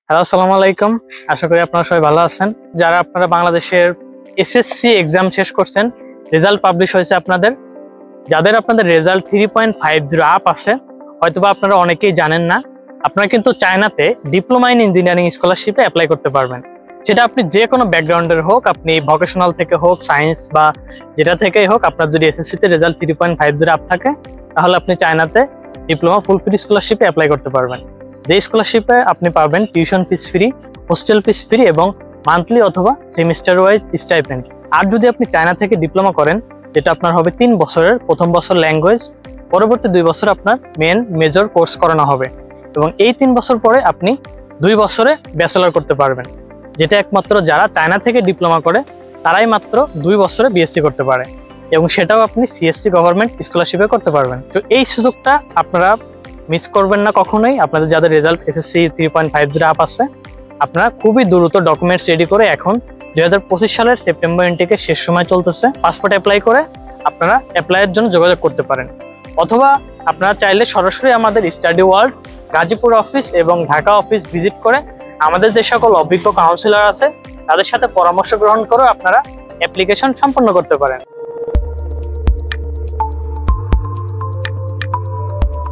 Hello, আসসালামু আলাইকুম। আশা করি আপনারা সবাই ভালো আছেন। যারা আপনারা বাংলাদেশের এসএসসি এক্সাম শেষ করছেন, রেজাল্ট পাবলিশ হয়েছে আপনাদের। যাদের আপনাদের রেজাল্ট 3.50 আপ আসে, হয়তোবা আপনারা অনেকেই জানেন না, আপনারা কিন্তু চায়নাতে ডিপ্লোমা ইন ইঞ্জিনিয়ারিং স্কলারশিপে অ্যাপ্লাই করতে পারবেন। সেটা আপনি যে কোনো ব্যাকগ্রাউন্ডের হোক, আপনি ভোকেশনাল থেকে হোক, সায়েন্স বা যেটা থেকেই হোক, আপনার যদি এসএসসিতে রেজাল্ট 3.50 আপ থাকে, তাহলে আপনি চায়নাতে ডিপ্লোমা ফুল ফ্রি স্কলারশিপে অ্যাপ্লাই করতে পারবেন। যে স্কলারশিপে আপনি পাবেন tuition fees free, hostel fees free এবং মান্থলি অথবা সেমিস্টার ওয়াইজ স্টাইপেন্ড। আর যদি আপনি চায়না থেকে ডিপ্লোমা করেন, যেটা আপনার হবে 3 বছরের, প্রথম বছর ল্যাঙ্গুয়েজ, পরবর্তী 2 বছর আপনার মেজর কোর্স করানো হবে এবং এই 3 বছর পরে আপনি 2 বছরে ব্যাচেলর করতে পারবেন, যেটা একমাত্র যারা চায়না থেকে ডিপ্লোমা করে তারাই মাত্র 2 বছরে বিএসসি করতে পারে এবং সেটাও আপনি সিএসসি গভর্নমেন্ট স্কলারশিপে করতে পারবেন। তো এই সুযোগটা আপনারা মিস করবেন না কখনোই। আপনাদের যাদের রেজাল্ট এসএসসি 3.50 আপ আছে, আপনারা খুবই দ্রুত ডকুমেন্টস রেডি করে, এখন 2025 সালের সেপ্টেম্বর ইনটেকের শেষ সময় চলতেছে, পাসপোর্ট অ্যাপ্লাই করে আপনারা অ্যাপ্লাইয়ের জন্য যোগাযোগ করতে পারেন। অথবা আপনারা চাইলে সরাসরি আমাদের স্টাডি ওয়ার্ল্ড গাজীপুর অফিস এবং ঢাকা অফিস ভিজিট করে আমাদের যে সকল অভিজ্ঞ কাউন্সিলর আছে তাদের সাথে পরামর্শ গ্রহণ করে আপনারা অ্যাপ্লিকেশন সম্পন্ন করতে পারেন।